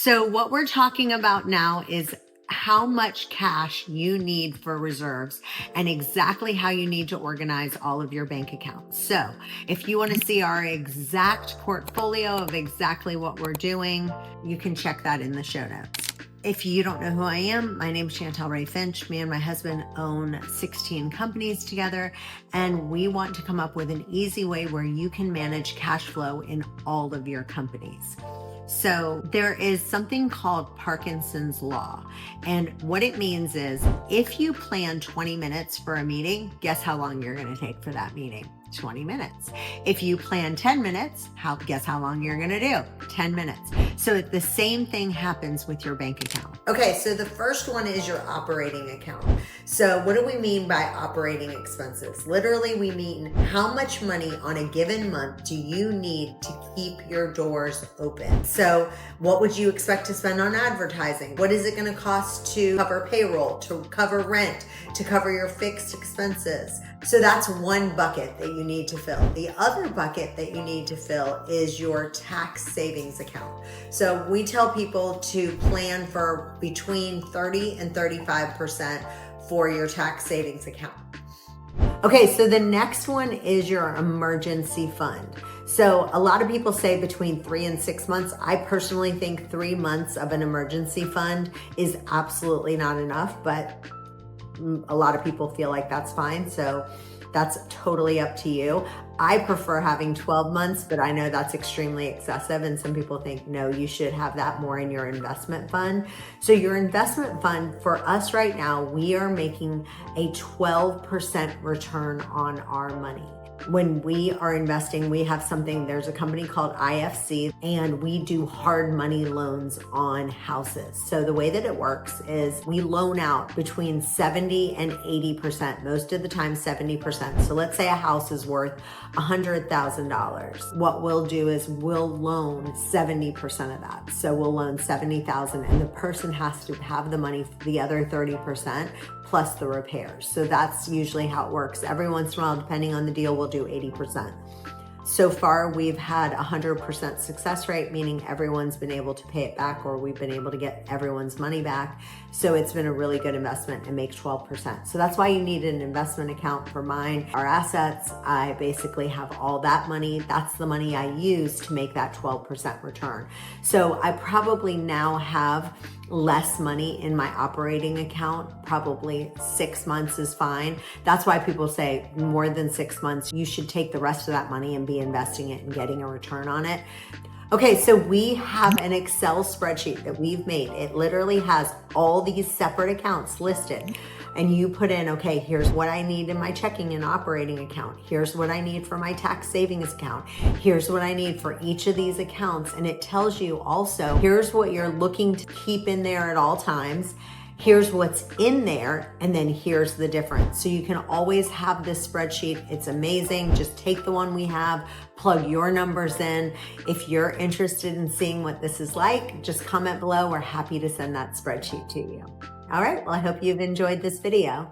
So, what we're talking about now is how much cash you need for reserves and exactly how you need to organize all of your bank accounts. So, if you want to see our exact portfolio of exactly what we're doing, you can check that in the show notes. If you don't know who I am, my name is Chantel Ray Finch. Me and my husband own 16 companies together, and we want to come up with an easy way where you can manage cash flow in all of your companies. So there is something called Parkinson's Law. And what it means is if you plan 20 minutes for a meeting, guess how long you're going to take for that meeting? 20 minutes. If you plan 10 minutes, guess how long you're going to do? 10 minutes. So the same thing happens with your bank account. Okay, so the first one is your operating account. So what do we mean by operating expenses? Literally, we mean how much money on a given month do you need to keep your doors open? So what would you expect to spend on advertising? What is it going to cost to cover payroll, to cover rent, to cover your fixed expenses? So that's one bucket that you need to fill. The other bucket that you need to fill is your tax savings account. So we tell people to plan for between 30 and 35% for your tax savings account. Okay, so the next one is your emergency fund. So a lot of people say between 3 and 6 months. I personally think 3 months of an emergency fund is absolutely not enough, but a lot of people feel like that's fine. So that's totally up to you. I prefer having 12 months, but I know that's extremely excessive. And some people think, no, you should have that more in your investment fund. So your investment fund for us right now, we are making a 12% return on our money. When we are investing, we have there's a company called IFC, and we do hard money loans on houses. So the way that it works is we loan out between 70 and 80%, most of the time 70%. So let's say a house is worth $100,000. What we'll do is we'll loan 70% of that. So we'll loan $70,000, and the person has to have the money for the other 30% plus the repairs. So that's usually how it works. Every once in a while, depending on the deal, we'll do 80%. So far, we've had 100% success rate, meaning everyone's been able to pay it back, or we've been able to get everyone's money back. So it's been a really good investment and makes 12%. So that's why you need an investment account. For mine, our assets, I basically have all that money. That's the money I use to make that 12% return. So I probably now have less money in my operating account. Probably 6 months is fine. That's why people say more than 6 months, you should take the rest of that money and be investing it and getting a return on it. Okay, so we have an Excel spreadsheet that we've made. It literally has all these separate accounts listed. And you put in, okay, here's what I need in my checking and operating account. Here's what I need for my tax savings account. Here's what I need for each of these accounts. And it tells you also, here's what you're looking to keep in there at all times. Here's what's in there, and then here's the difference. So you can always have this spreadsheet. It's amazing. Just take the one we have, plug your numbers in. If you're interested in seeing what this is like, just comment below. We're happy to send that spreadsheet to you. All right, well, I hope you've enjoyed this video.